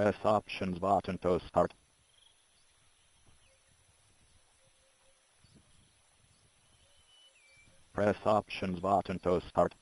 Press Options button to start. Press Options button to start.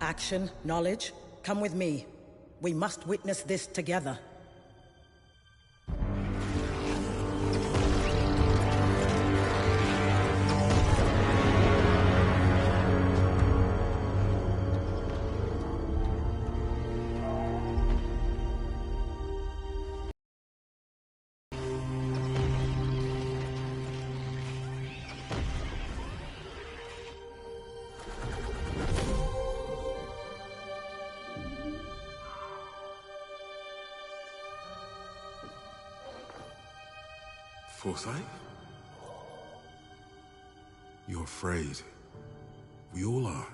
Action, knowledge, come with me. We must witness this together. Forsyth? You're afraid. We all are.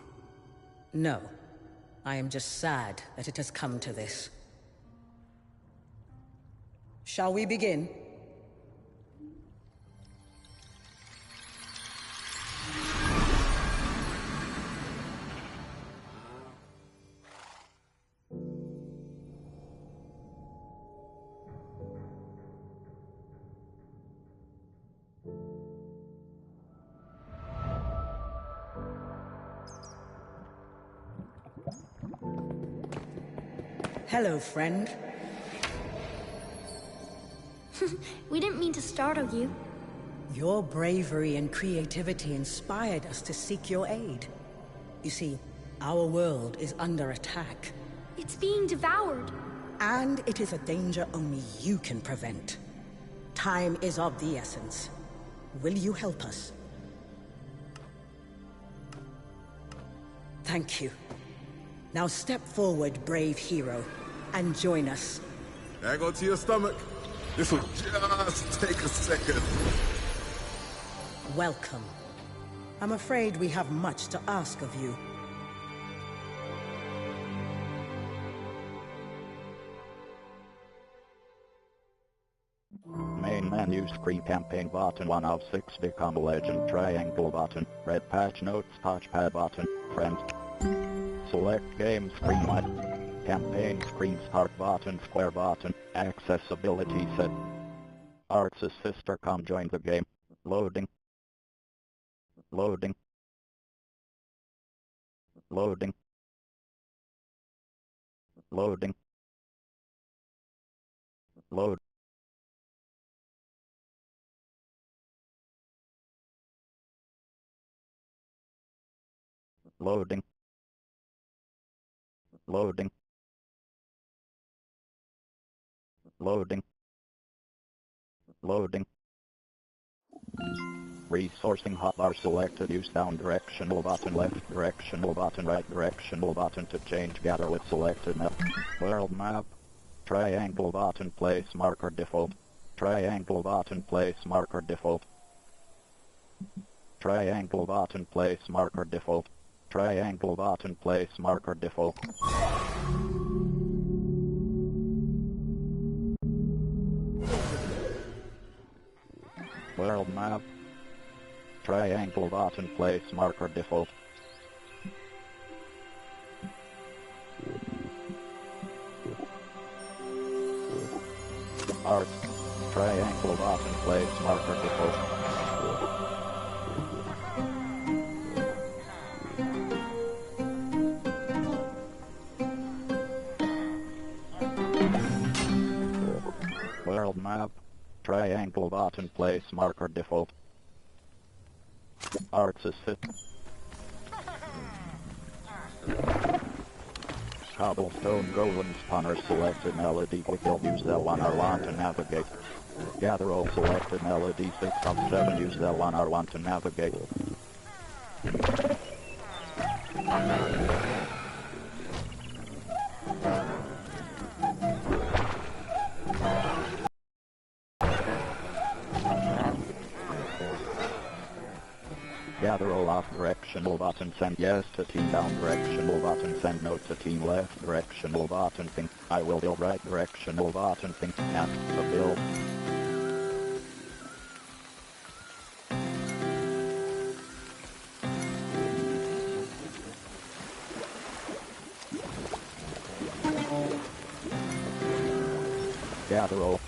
No. I am just sad that it has come to this. Shall we begin? Hello, friend. We didn't mean to startle you. Your bravery and creativity inspired us to seek your aid. You see, our world is under attack. It's being devoured. And it is a danger only you can prevent. Time is of the essence. Will you help us? Thank you. Now step forward, brave hero, and join us. Hang on to your stomach. This will just take a second. Welcome. I'm afraid we have much to ask of you. Main menu screen campaign button 1 of 6 become a legend triangle button red patch notes touchpad button friends select game screen campaign screen start button square button accessibility set Arts' sister come join the game loading loading loading loading load loading loading loading loading Resourcing hotbar selected. Use down directional button, left directional button, right directional button to change gather with selected map. World map. Triangle button, place marker default. Triangle button, place marker default. Triangle button, place marker default. Triangle button, place marker default. World map. Triangle button, place marker default. Art. Triangle button, place marker default. World map. Triangle button, place marker default. Arts is fit. Cobblestone golem spawner selected melody quickly use L1 R1 to navigate. Gather all selected melody 6 of 7 use L1 R1 to navigate. Gather all off directional button, send yes to team down directional button, send no to team left directional button, think I will build right directional button, think ask to build. Gather all.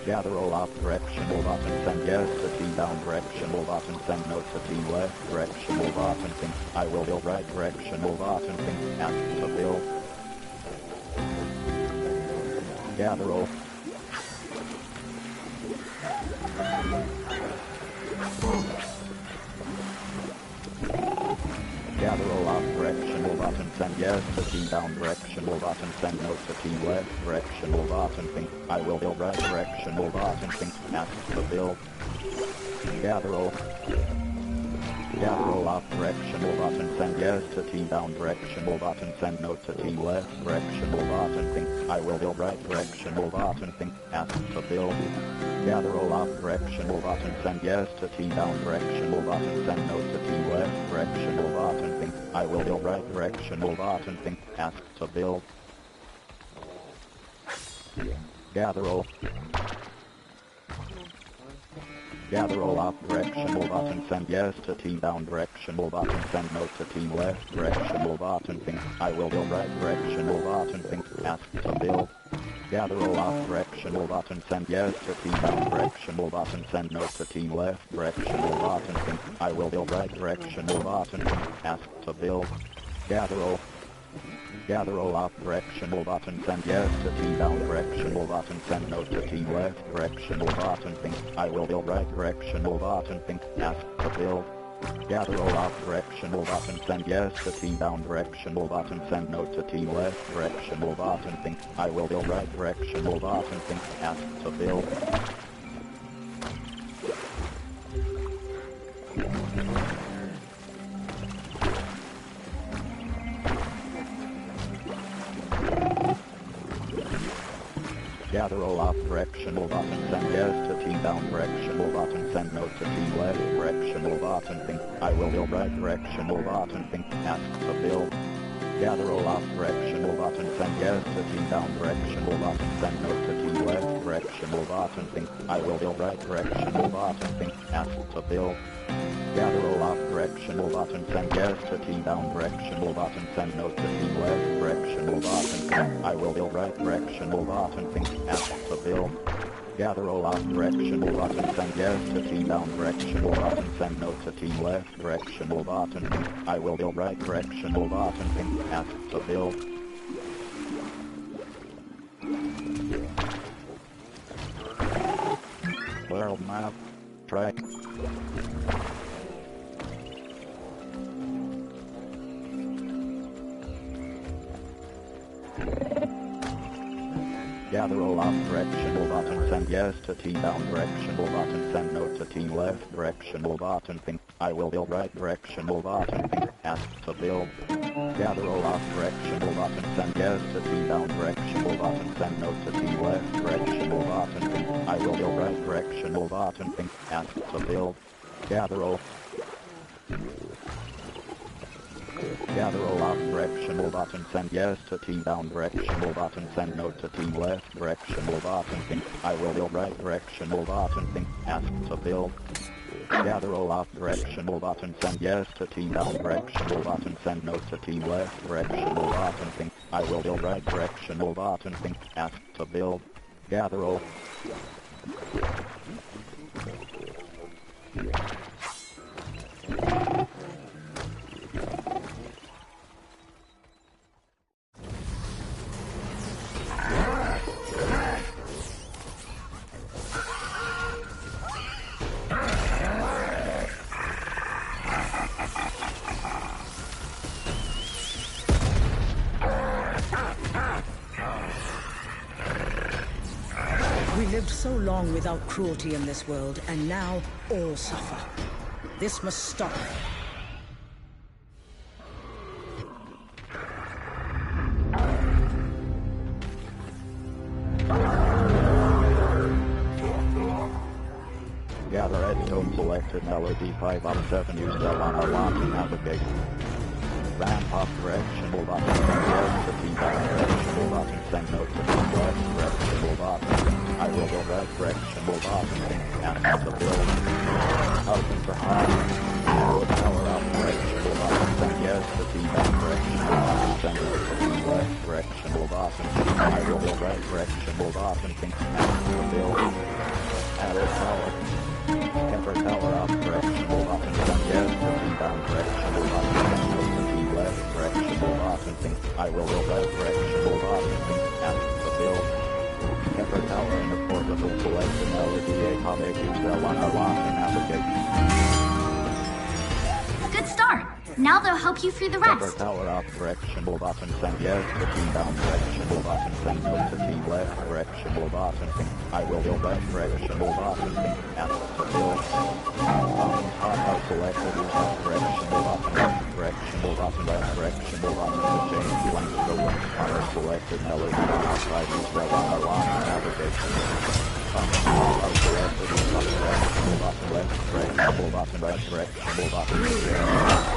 Gather all off directional button, send yes to team down directional button, send no to team left directional button, think I will build right directional button, think ask to build. Gather all. Gather all off directional button, send yes to team down directional button, send no to team left directional button, think I will build right directional button, think ask to build. Gather all. Gather all off directional button, send yes to team down directional button, send no to team left directional button, think I will build right directional button, think ask to build. Gather all off directional button, send yes to team down directional button, send no to team left directional button, think I will build right directional button, think ask to build. Gather all. Gather all off directional button, send yes to team down directional button, send no to team left directional button, think I will build right directional button, think ask to build. Gather all off directional button, send yes to team down directional button, send no to team left directional button, think I will build right directional button, think ask to build. Gather all. Gather all off directional button, send yes to team down directional button, send no to team left directional button, think I will build right directional button, think ask to build. Gather all off directional button, send yes to team down directional button, send no to team left directional button, think I will build right directional button, think ask to build. Gather all off directional button, send yes to team down directional button, send no to team left directional button, think I will build right directional button, think ask to build. Gather all off directional button, send yes to team down directional button, send no to team left directional button, think I will build right directional button, think ask to build. Gather all off directional button, send yes to team down directional button, send no to team left directional button, think I will build right directional button, think ask to build. Gather all off directional button, send yes to team down directional button, send no to team left directional button, think I will build right directional button, think ask to build. World map. Try. Gather all up directional button, send yes to team down directional button, send no to team left directional button, think I will build right directional button, think ask to build. Gather all up directional button, send yes to team down directional button, send no to team left directional button, think I will build right directional button, think ask to build. Gather all up directional button, send yes to team down directional button, send no to team left directional button, think I will build right directional button, think ask to build. Gather all up directional button, send yes to team down directional button, send no to team left directional button, think I will build right directional button, think ask to build. Gather all. We lived so long without cruelty in this world, and now all suffer. This must stop. Gather redstone selected melody 5 out of 7, use that on our launch and navigate. Ramp up directional button, send yes to team down directional button, send no to team left directional button. I will build right directional button, ask to build. Open for high. Power up directional button, send yes to team down directional button, send no to team left directional button. I will build right directional button, ask to build. Arrow power. Temper tower up directional button, send yes to team down directional button, send no to team left directional button, I will build right directional button, ask to build. Temper tower in the portable selected LED comic use that one or launch and navigate. Good start. Now they'll help you through the Temper rest. tower up directional button, send yes to team down directional button, send no to team left directional button, I will build right directional button, ask to build. Top out selected use that directional button, left directional button, left directional button to change length to length. Power selected melody on outside use that one or launch and navigation. Top out selected use that directional button, left directional button, right directional button to change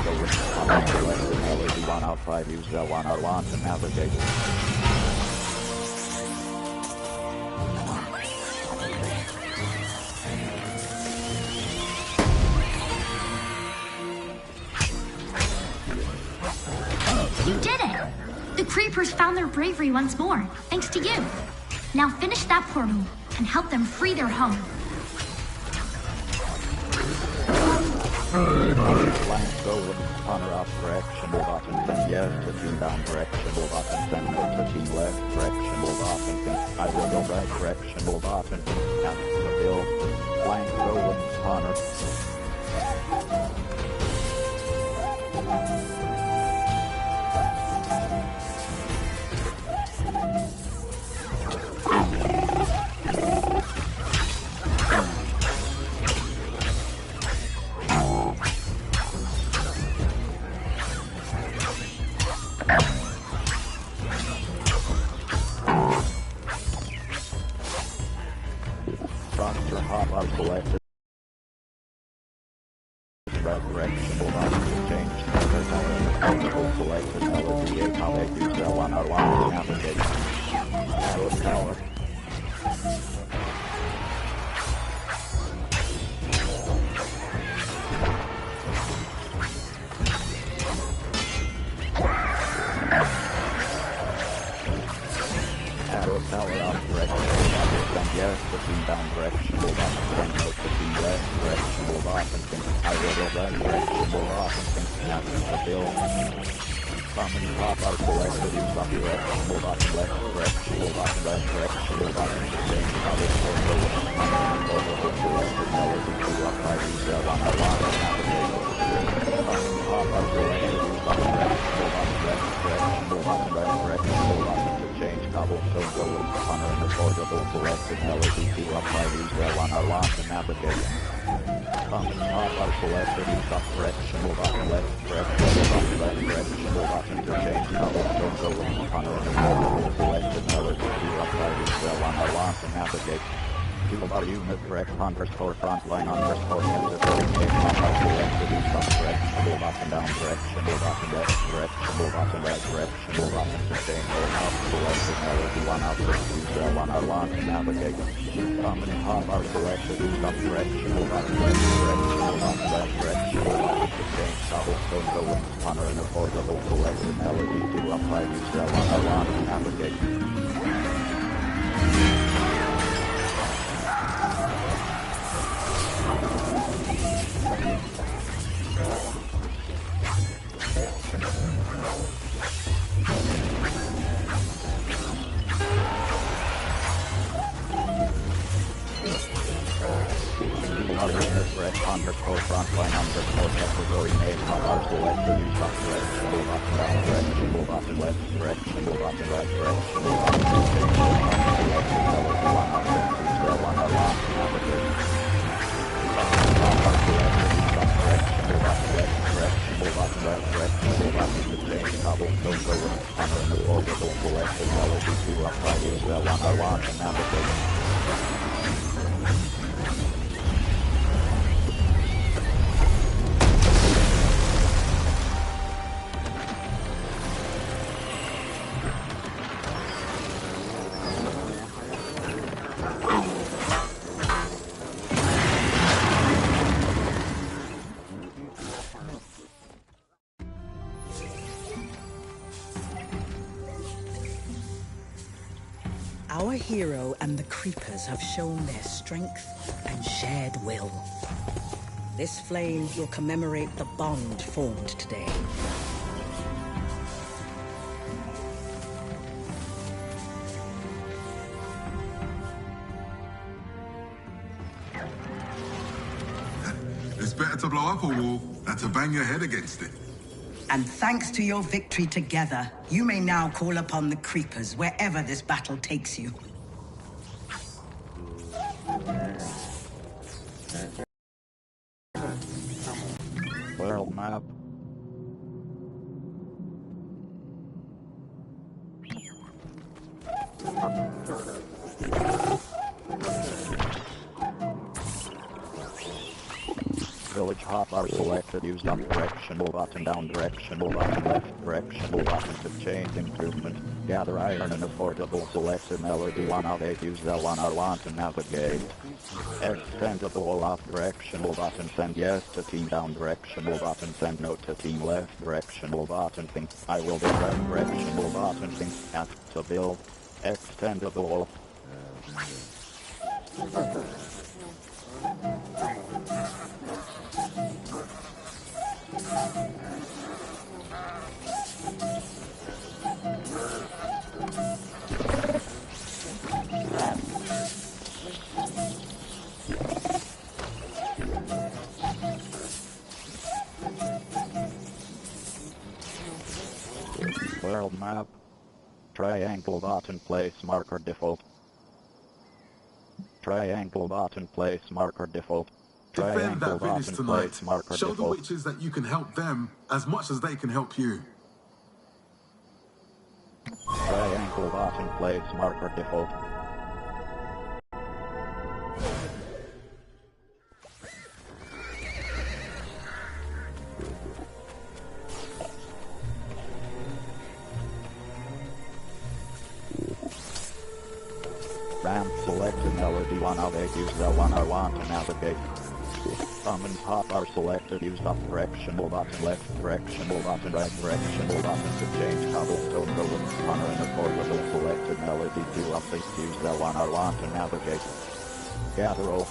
the length. Selected melody 1 out 5, use that one or launch and navigate. You did it! The creepers found their bravery once more, thanks to you. Now finish that portal and help them free their home. Blank golden corner up directional button, send yes to team down directional button, send no to team left directional button, I will build right directional button, ask to build. Blank golden corner. Hop out selected. Right directional button to change. Selected melody comic use that one or launch navigation. Arrow tower. Power up directional button, send yes to team down directional button, send no to team left directional button, I will build right directional button, ask to build. Summon top out selected, use up directional button, left directional button, right directional button, change other portal, overhook selected, melody 2 up, I use that one or launch navigate. Summon top out selected, use up directional button, left directional button, right directional button, to change cover. cobblestone going honor and affordable selected melody to apply use L1 R1 to navigate. Common top are selected use up directional button left directional button left directional button to change cobblestone going honor and affordable selected melody to apply use L1 R1 to navigate. Toolbar unit direct underscore frontline underscore necessary name number selected use up directional button down directional button left directional button right directional button to change all out selected melody 1 out 6 use L1 R1 to navigate. Common top are selected use up directional button left directional button left directional button to change cobblestone going honor and affordable selected melody to apply use L1 R1 to navigate. Underscore frontline underscore category name are selected use up directional button down directional button left directional button right directional button to change selected melody 1 out 6 use L1 R1 to navigate. Are selected use up directional button left directional button right directional button to change cobblestone going honor and affordable selected melody to apply use L1 R1 to navigate. Our hero and the creepers have shown their strength and shared will. This flame will commemorate the bond formed today. It's better to blow up a wall than to bang your head against it. And thanks to your victory together, you may now call upon the creepers wherever this battle takes you. World map. Village hop are selected, used up directional button down directional button left directional button to change improvement. Gather iron and affordable selected melody 1 of 8 use L1 R1 to navigate. Extendable off directional button send yes to team down directional button send no to team left directional button think I will be right directional button think ask to build. Extendable. World map. Triangle button place marker default. Triangle button place marker default. Defend that village button tonight. place marker Show the default. witches that you can help them as much as they can help you. Triangle button place marker default. Ram selected melody 1 of 8 use L1 R1 to navigate. Common top are selected, used up directional button left directional button right directional button to change cobblestone going honor and affordable selected melody 2 of 8 use L1 R1 to navigate. Gather all.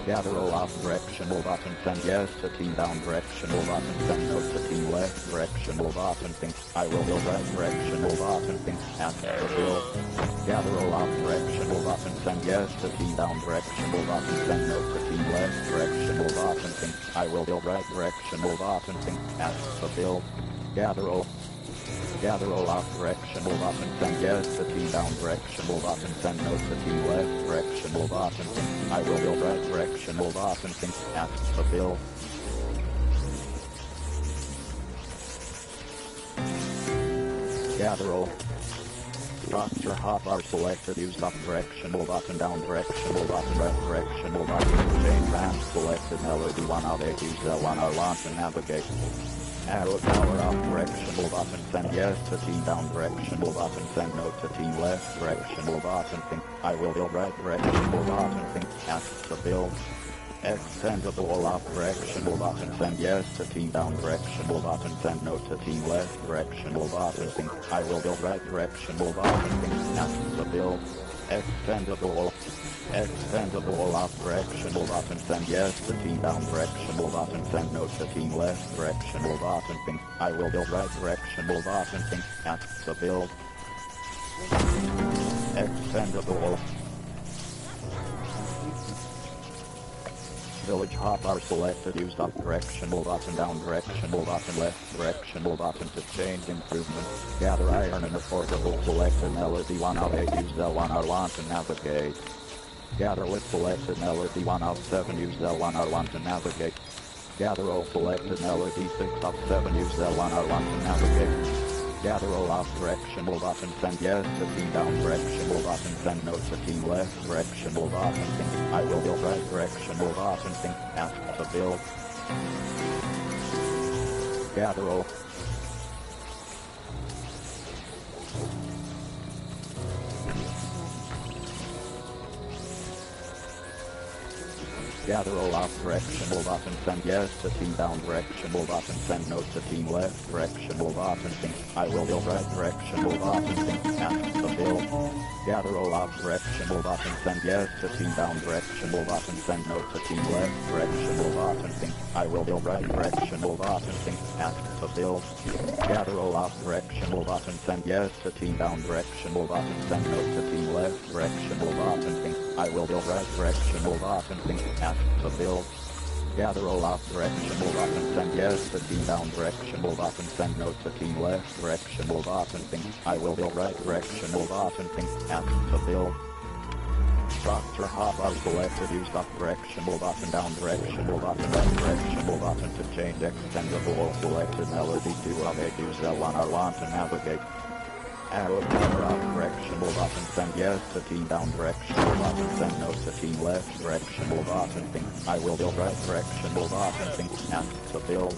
Gather all up directional button, send yes to team down directional button, send no to team left directional button, think I will build right directional button, think ask for build. Gather all up directional button, send yes to team down directional button, send no to team left directional button, think I will build right directional button, think ask for build. Gather all up directional button, send yes to team down directional button, send no to team left directional button, think I will build right directional button, think ask for build. Gather all. Structure hotbar selected, use up directional button, down directional button, right directional button, change ramp selected, melody 1 out 8, use L1 or launch and navigate. Arrow power up directional button, send yes to team down directional button, send no to team left directional button, think I will build right directional button, think ask to build. Extend the wall up directional button, send yes to team down directional button, send no to team left directional button, think I will build right directional button, think ask to build. Extend the wall up directional button, send yes to team down directional button, send no to team left directional button, think I will build right directional button, think ask to build. Extend the wall. Village hotbar selected, use up directional button, down directional button, left directional button to change improvement. Gather iron in the portable selected, melody 1 out 8, use L1 R1 to navigate. Gather wood selected, melody 1 out 7, use L1 R1 to navigate. Gather all selected, melody 6 out 7, use L1 R1 to navigate. Gather all up directional button, send yes to team down directional button, send no to team left directional button, think I will build right directional button, think ask to build. Gather all. Gather all up directional button, send yes to team down directional button, send no to team left directional button, think I will build right directional button, think ask to build. Gather all up directional button, send yes to team down directional button, send no to team left directional button, think I will build right directional button, think ask to build. Gather all up directional button, send yes to team down directional button, send no to team left directional button, think I will build right directional button, think ask to build. Gather all up directional button, send yes to team down directional button, send no to team left directional button, think I will build right directional button, think ask to build. Structure hotbar selected, use up directional button, down directional button, right directional button to change extend the wall selected, melody 2 of 8, use L1 R1 to navigate. Arrow power up directional button, send yes to team down directional button, send no to team left directional button, think I will build right directional button, think ask to build.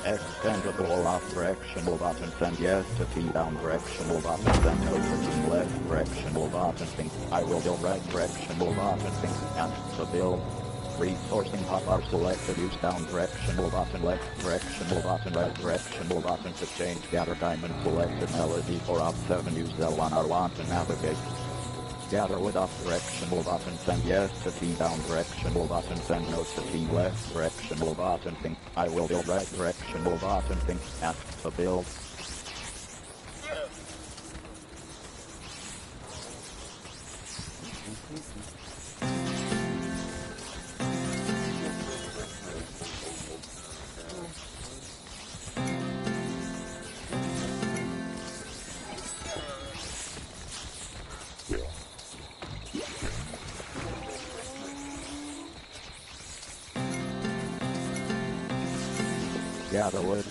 Extend the wall up directional button, send yes to team down directional button, send no to team left directional button, think I will build right directional button, think ask to build. Resourcing hotbar selected, use down directional button, left directional button, right directional button to change. Gather diamond selected, melody 4 out 7, use L1 R1 to navigate. Gather wood up directional button, send yes to team down directional button, send no to team left directional button, think I will build right directional button, think ask to build. Gather wood.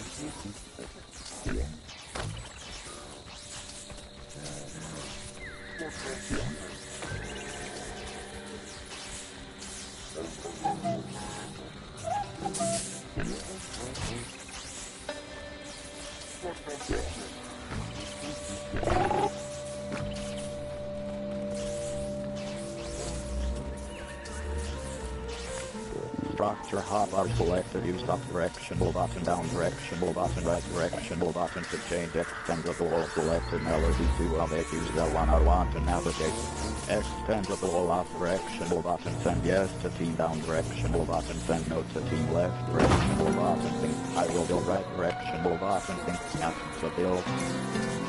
structure hotbar selected. Use up directional button, down directional button, right directional button to change extendable or selected melody 2 of 8. Use L1 R1 to navigate. Extendable up directional button, send yes to team, down directional button, send no to team, left directional button, think I will go right directional button, think ask to build.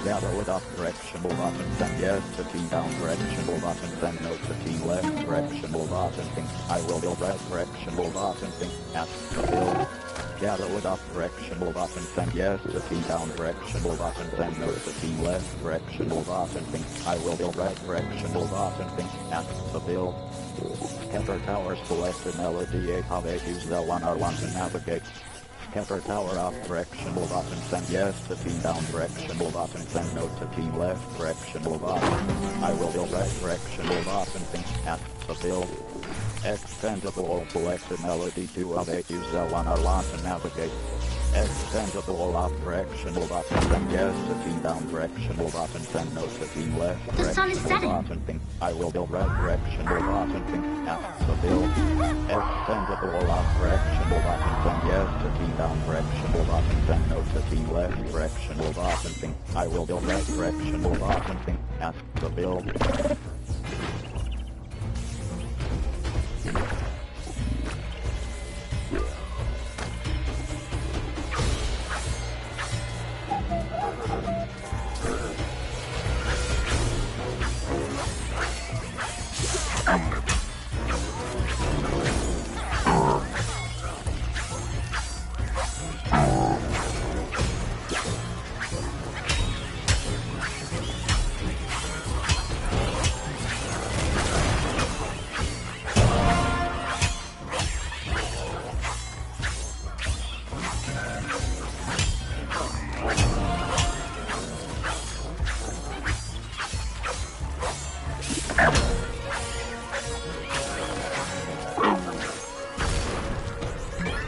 Gather with up directional button, send yes to team, down directional button, send no to team, left directional button, think I will build right directional button, think ask to build. Gather with up directional button, send yes to team, down directional button, send no to team, left directional button, think I will build right directional button, think ask to build. Scatter tower selected, melody 8 of 8, use L1 R1 to navigate. Scatter tower up directional button, send yes to team, down directional button, send no to team, left directional button. I will build right directional button, think ask to build. Extendable selected, melody 2 of 8, use L1 R1 to navigate. Extendable up directional button, send yes to team, down directional button, send no to team, left The sun is directional setting. button, think I will build right directional button, think ask to build. Extendable up directional button, send yes to team, down directional button, send no to team, left directional button, think I will build right directional button, think ask to build.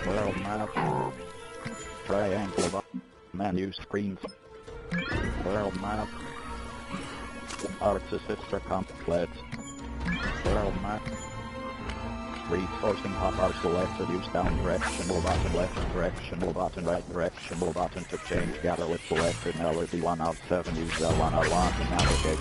World map. Triangle menu screens. World map. Arts sister complex. World map. Reinforcing hotbar selected, use down directional button, left directional button, right directional button to change. Gather with selected, melody 1 of 7, use L1 R1 to navigate.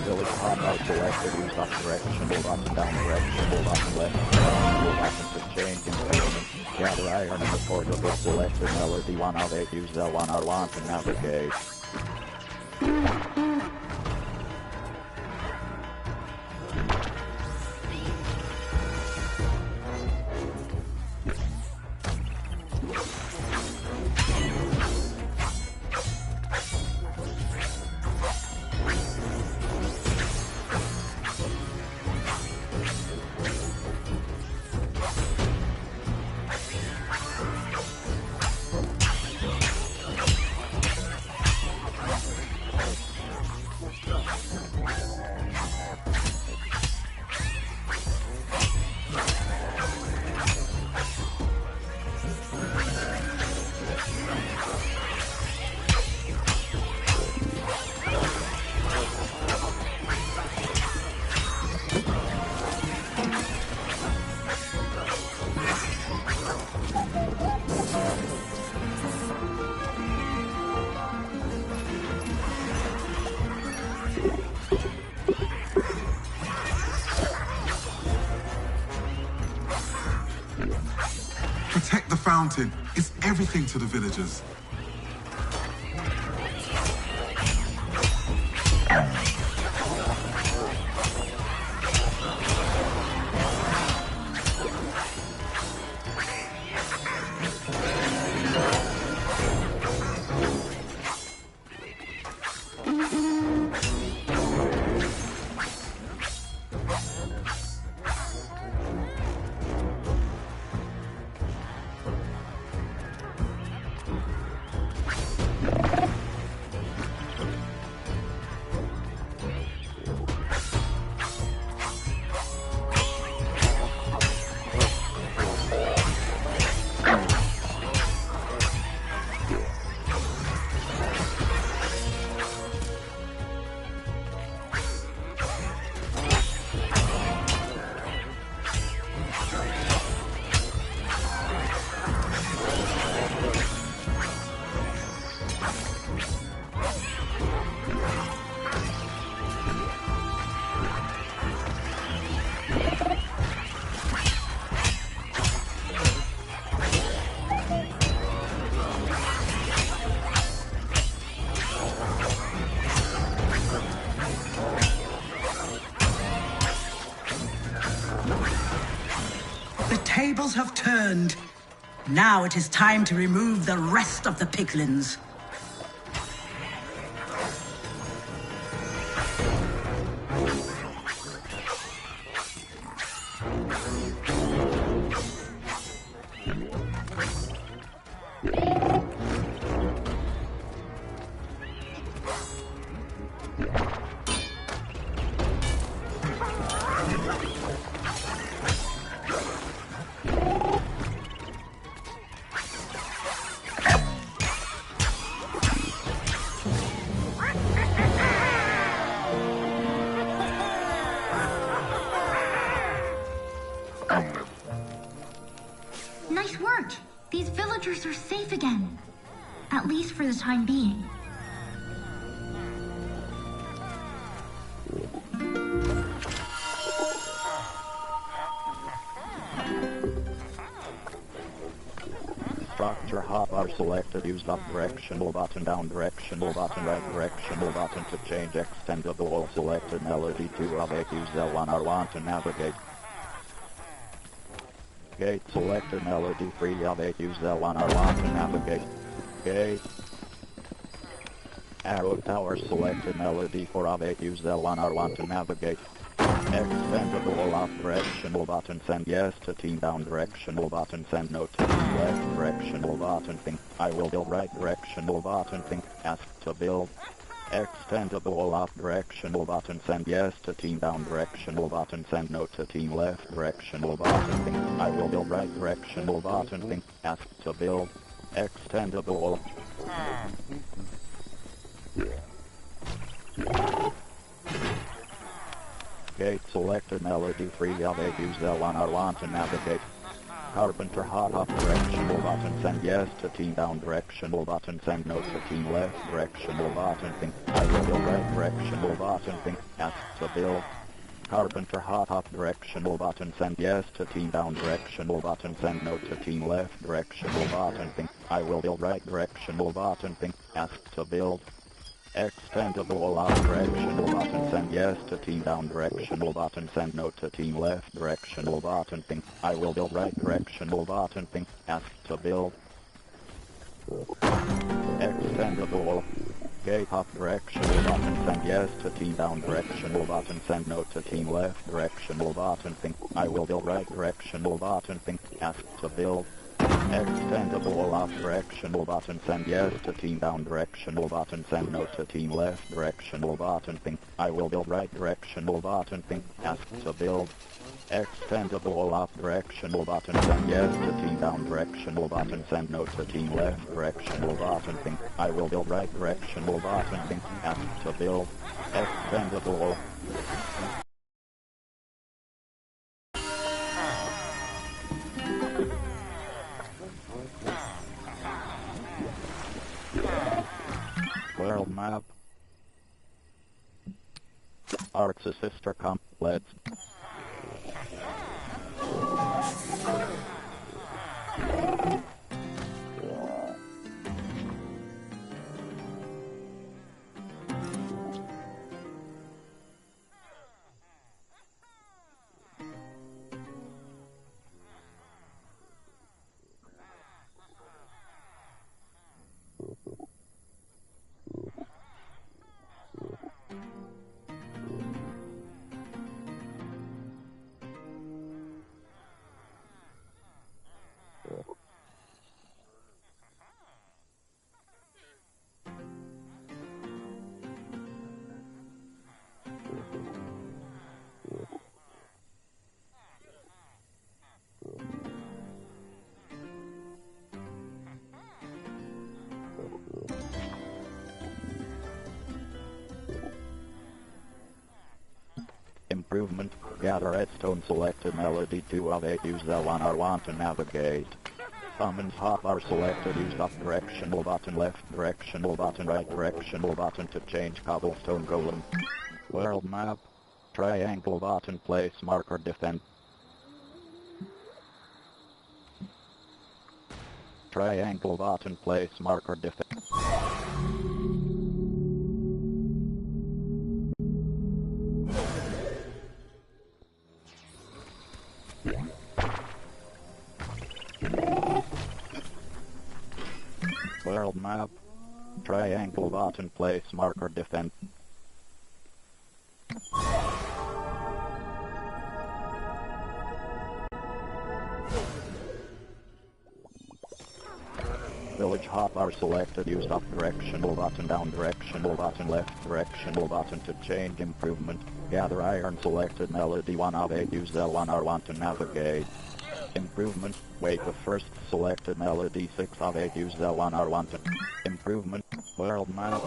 Village hotbar selected, use up directional button, down directional button, left directional button to change. Environment. Gather iron in the portable selected, melody 1 of 8, use L1 R1 to navigate. Protect the fountain. It's everything to the villagers. tables have turned. Now it is time to remove the rest of the piglins. Nice work. These villagers are safe again. At least for the time being. Structure hotbar selected. Use up directional button, down directional button, right directional button to change extent of the wall. Selected melody 2 of 8. Use L1 R1 to navigate. Gate selected melody 3 of 8. Use L1 R1 to navigate. Gate. Arrow tower selected melody 4 of 8. Use L1 R1 to navigate. Extend the wall up directional button, send yes to team, down directional button, send no to team, left directional button, think I will build, right directional button, think ask to build. Extend the wall up directional button, send yes to team, down directional button, send no to team, left directional button, think I will build, right directional button, think ask to build. Extend the wall. Gate selected melody 3 of 8. Use L1 R1 to navigate. Carpenter hot up directional button, send yes to team, down directional button, send no to team, left directional button, think I will build, right directional button, think ask to build. Carpenter hot up directional button, send yes to team, down directional button, send no to team, left directional button, think I will build, right directional button, think ask to build. Extend the wall up directional button, send yes to team, down directional button, send no to team, left directional button, think I will build, right directional button, think ask to build. Extend the wall. Gate up directional button, send yes to team, down directional button, send no to team, left directional button, think I will build, right directional button, think ask to build. Extend the wall up directional button, send yes to team, down directional button, send no to team, left directional button, think I will build, right directional button, think ask to build. Extend the wall up directional button, send yes to team, down directional button, send no to team, left directional button, think I will build, right directional button, think ask to build. Extend the wall. World map. Art's a sister, come, let's. Improvement. Gather redstone selected melody 2 of 8. Use L1 R1 to navigate. Summons hotbar selected. Use up directional button, left directional button, right directional button to change cobblestone golem. World map. Triangle button, place marker, defend. Triangle button, place marker, defend. World map. Triangle button place marker defend. Village hotbar selected. Use up directional button, down directional button, left directional button to change improvement. Gather iron selected. Melody 1 of 8. Use L1R1 to navigate. Improvement. Wake the first selected. Melody 6 of 8. Use L1R1 to improvement. World map.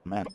Man.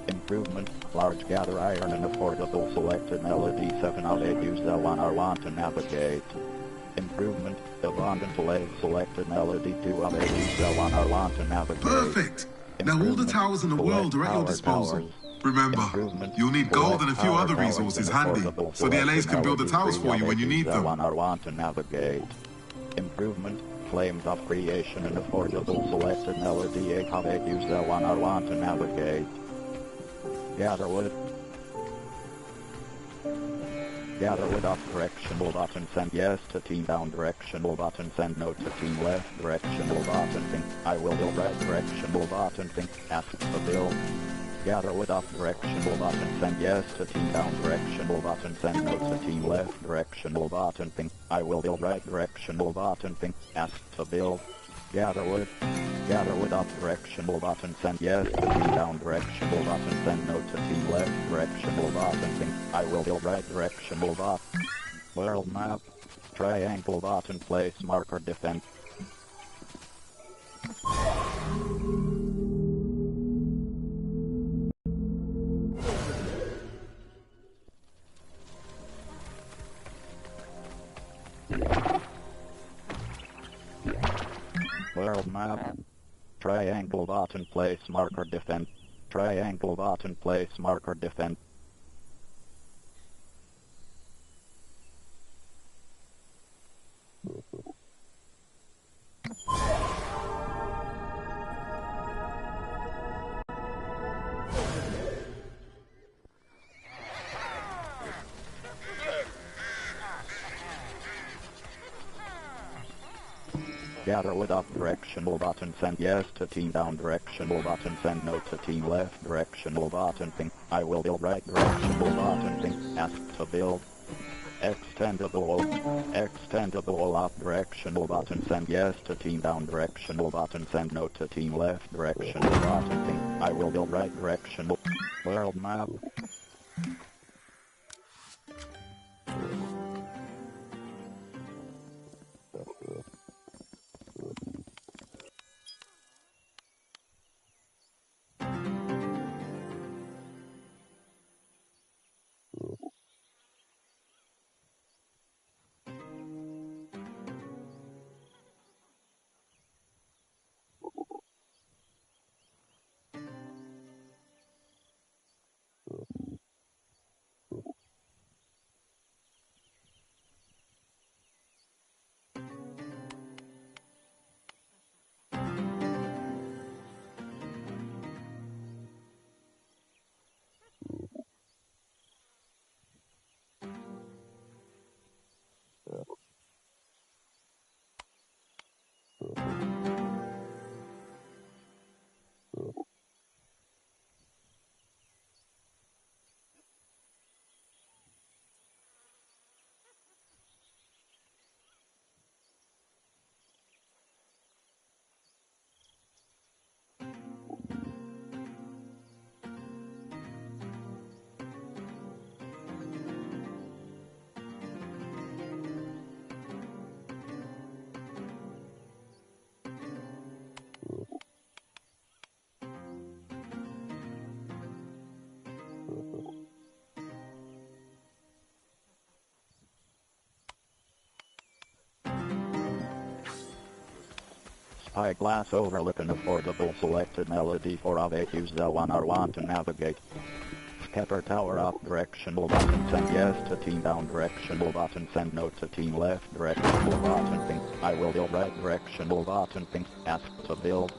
Improvement. Large gather iron and affordable selected. Melody 7 of 8. Use L1R1 to navigate. Improvement. Abundant lake selected. Melody 2 of 8. Use L1R1 to navigate. Perfect! Now all the towers in the world are at your disposal. Remember, you'll need gold and a few other resources handy, so the LAs can build the towers for you when you need them. L1R1 to navigate. Improvement. Flames of creation and affordable selected. Melody 8 of 8. Use L1R1 to navigate. Gather wood. Gather wood up directional button. Send yes to team down directional button. Send no to team left directional button. Think I will build right directional button. Think ask to build. Gather wood up directional button. Send yes to team down directional button. Send no to team left directional button. Think I will build right directional button. Think ask to build. Gather wood up directional button. Send yes to team down directional button. Send no to team left directional button. Think I will build right directional button. World map. Triangle button place marker defend. World map. Triangle button place marker defend. Triangle button place marker defend. Gather wood up directional button. Send yes to team down directional button. Send no to team left directional button. Think I will build right directional button. Think ask to build. Extendable up directional button. Send yes to team down directional button. Send no to team left directional button. Think I will build right directional. World map. Spyglass overlook an affordable selected melody for Ave. Use the one or want to navigate. Scatter tower up directional button, send yes to team down directional button, send no to team left directional button, think I will build right directional button, think ask to build.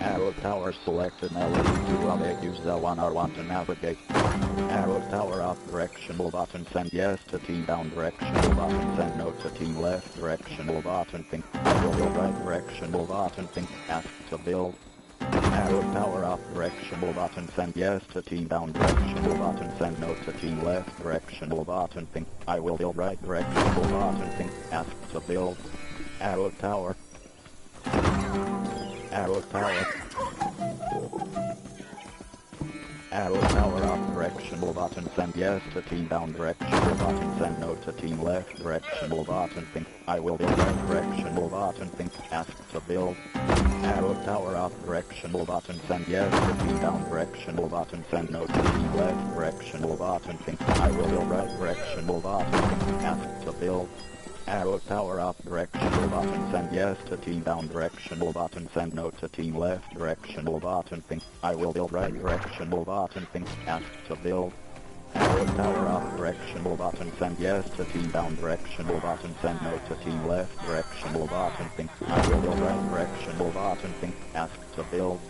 Arrow tower selected melody to Ave. Use the one or want to navigate. Arrow tower up directional button, send yes to team down directional button, send no to team left directional button, think I will build right directional button, think ask to build. Arrow tower up directional button, send yes to team down directional button, send no to team left directional button, think I will build right directional button, think ask to build. Arrow tower. Arrow tower. Arrow tower up directional button, send yes to team down directional button, send no to team left directional button, think I will build right directional button, think ask to build. Arrow tower up directional button, send yes to team down directional button, send no to team left directional button, think I will build right directional button, think ask to build. Arrow tower up directional button, send yes to team down directional button, send no to team left directional button, think I will build right directional button, think ask to build. Arrow tower up directional button, send yes to team down directional button, send no to team left directional button, think I will build right directional button, think ask to build.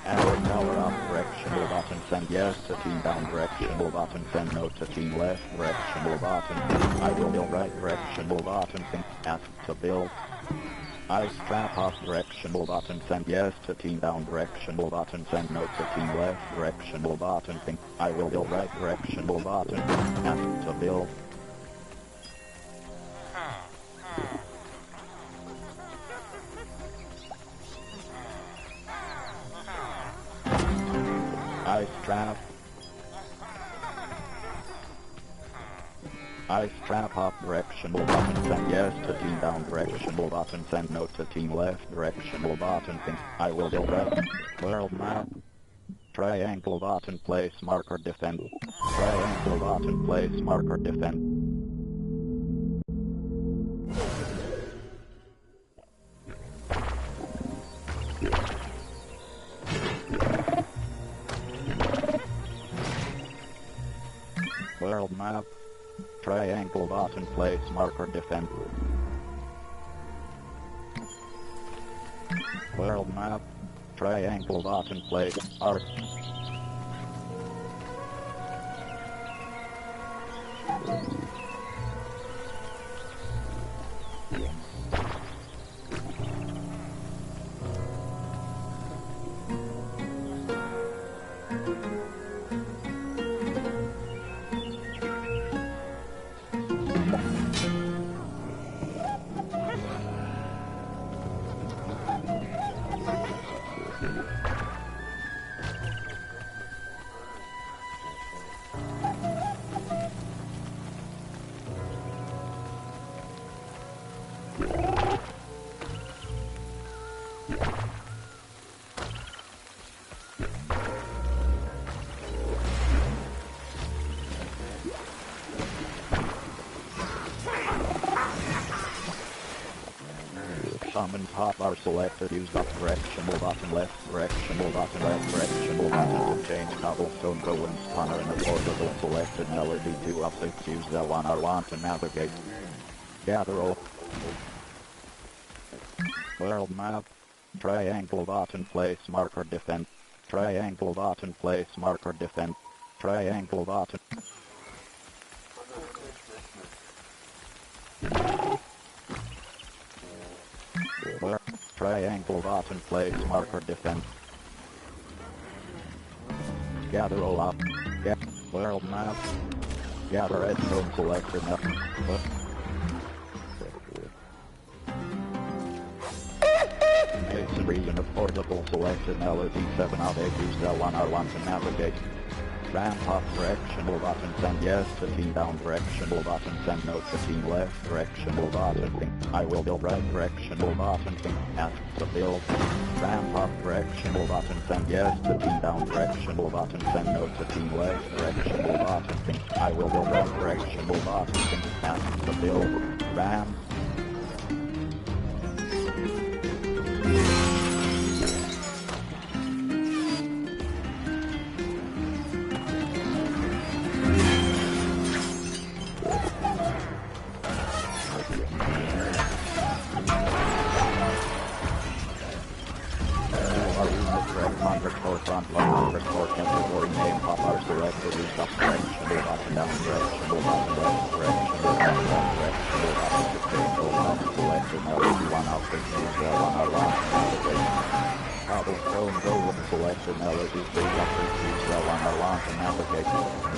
Arrow tower up directional button, send yes to team down directional button, send no to team left directional button, think I will build right directional button, think ask to build. Ice trap off directional button, send yes to team down directional button, send no to team left directional button, think I will build right directional button, think ask to build. Ice trap. Ice trap up directional button, send yes to team down directional button, send no to team left directional button, think I will build right. World map. Triangle button, place marker defend. Triangle button, place marker defend. World map. Triangle button, place marker defend. World map. Triangle button, place arc. Summon top are selected, use up directional button, left directional button, left directional button to change cobblestone, go and spawner in a portable selected melody 2 of 6, use the one or want to navigate. Gather all. World map. Triangle button, place marker defend. Triangle button, place marker defend. Triangle button. Triangle button, place marker defend. Gather all up. World map. Gather redstone selector map. Masonry and affordable selected melody 7 of 8, use the one or want to navigate. Ramp up directional button, send yes to team down directional button, send no to team left directional button, think I will build right directional button, think ask to build. Ramp up directional button, send yes to team down directional button, send no to team left directional button, think I will build right directional button, think ask to build. Ramp. direct underscore front line underscore category name pop are selected use up directional button down directional button left directional button down directional button to change all button selected LED 1 out 6 use L1 R1 navigate. Cobblestone golem selected LED 3 up 6 use L1 R1 to navigate.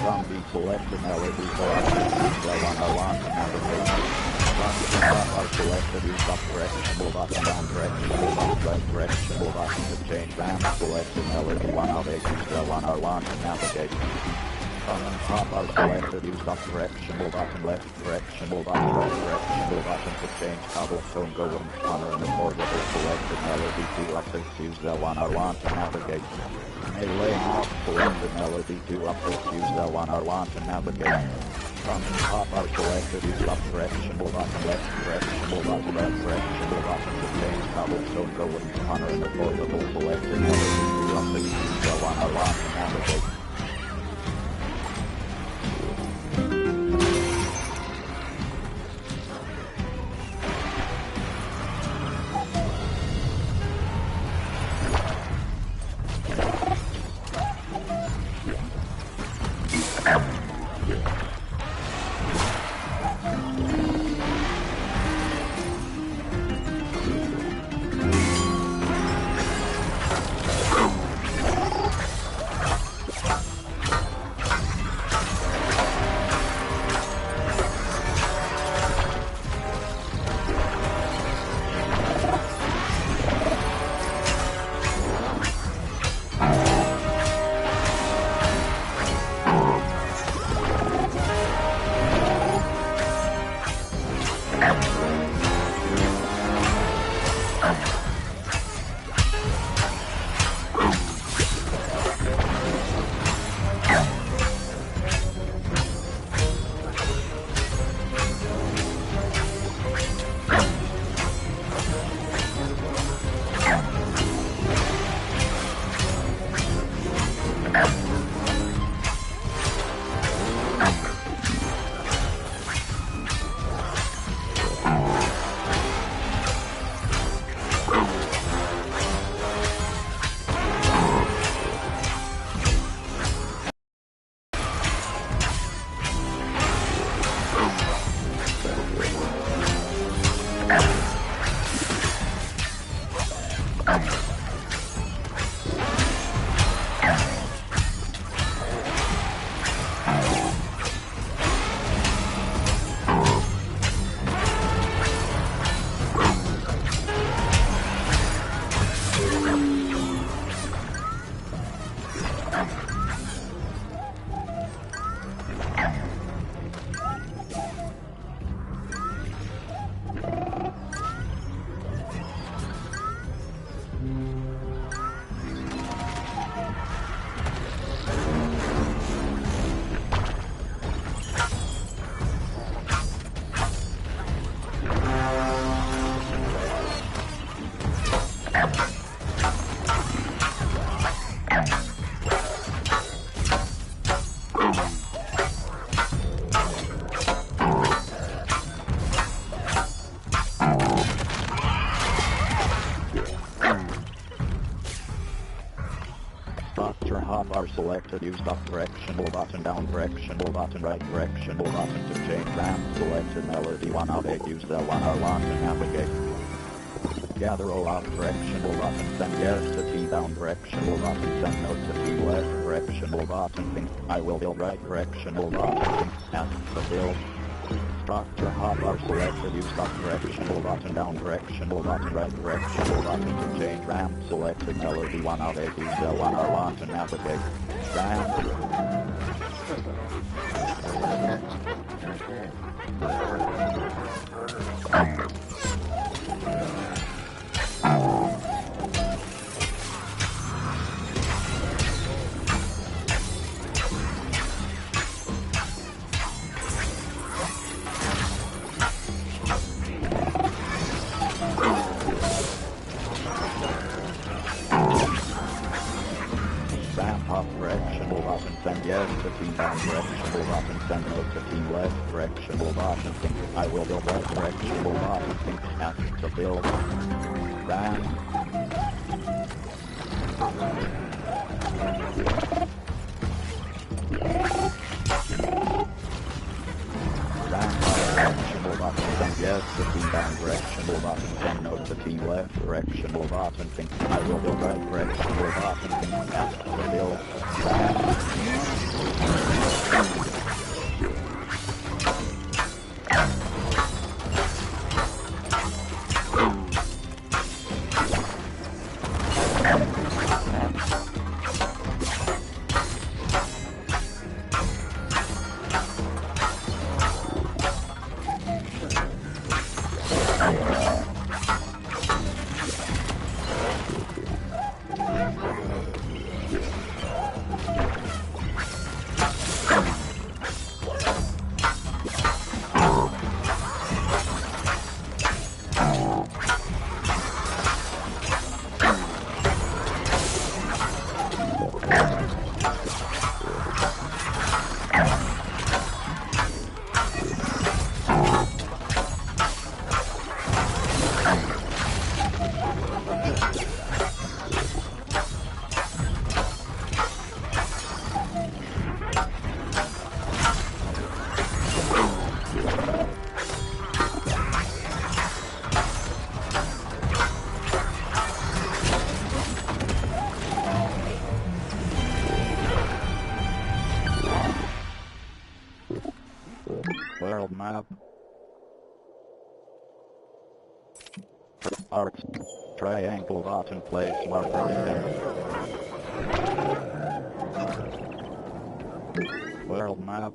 Zombie selected LED 4 up 6 use L1 R1 to navigate. Are selected use up directional button down directional button right directional button to change ramp selected LED 1 out 8 use L1 R1 to navigate. And top are selected use up directional button left directional button right directional button to change cobblestone golem spawner and affordable selected LED 2 up 6 use L1 R1 to navigate. Melee mob selected LED 2 up 6 use L1 R1 to navigate. From the top are selected use up directional button left directional button right directional button to change cobblestone golem spawner and affordable selected LED 2 up 6 use L1 R1 to navigate. Are selected use up directional button down directional button right directional button to change ramp selected melody 1 out 8 use L1 R1 to navigate. Gather all out directional button send yes to T down directional button send no to T left directional button think I will build right directional button think ask to build. Structure hop are selected use up directional button down directional button right directional button to change ramp selected melody 1 out 8 use L1 R1 to navigate. Ramp. Directional button send yes to team down directional button send no to team left directional button think I will build right directional button think ask to build ramp. Yes, the team down directional button, then note the team left directional button, think I will go right directional button, think ask the build. World map. Arcs. Triangle button place marker defense. World map.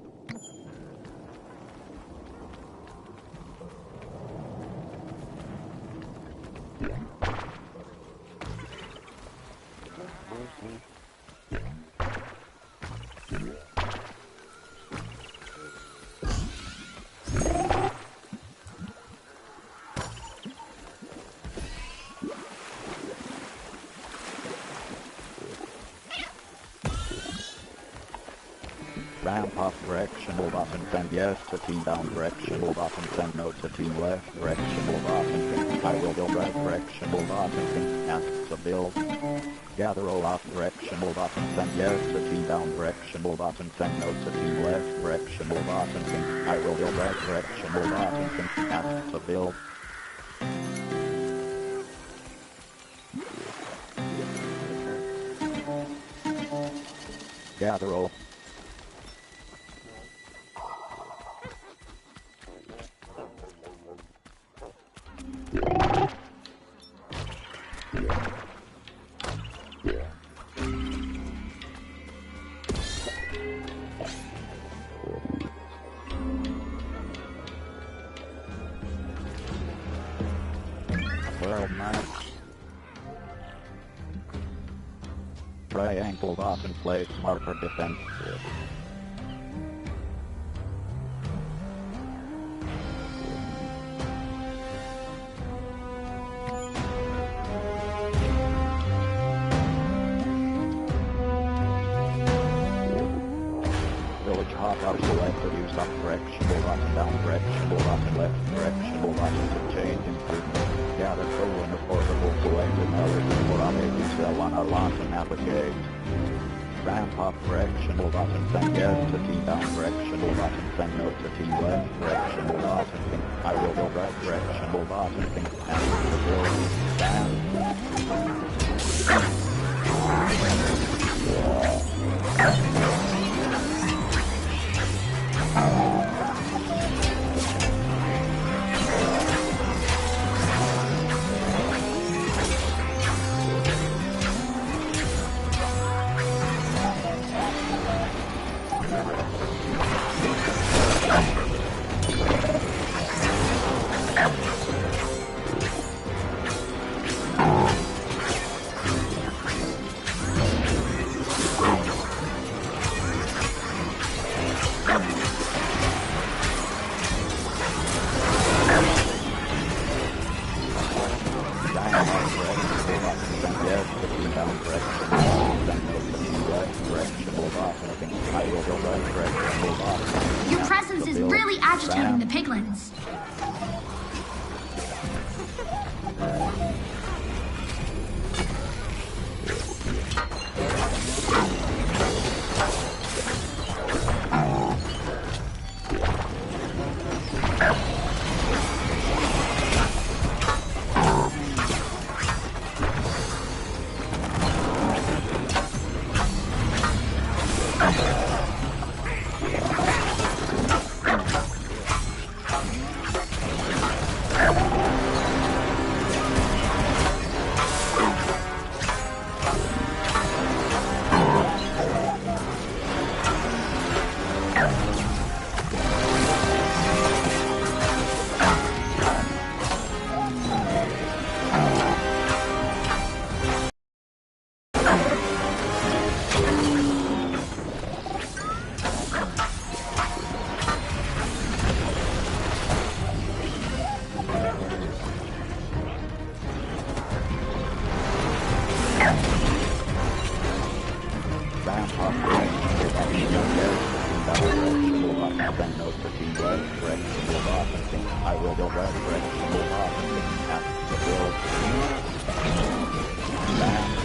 Ramp up directional button, send yes to team down directional button, send no to team left directional button, I will go right directional button, ask to build. Gather all up directional button, send yes to team down directional button, send no to team left directional button, I will go right directional button, ask to build. Gather all. World map. Triangle button place marker defense. Village hop up selected, use up directional button, down directional button, left directional button to change improvement. Gather full and affordable selected knowledge for updating cell on our launch and navigate. Ramp up directional button, send yes to team down directional button, send no to team left directional button, I will go right directional button, and the build, stand. Your presence is really agitating the piglins. ramp up vegetable button. Send note to team red vegetable button. I will go red vegetable button at the build.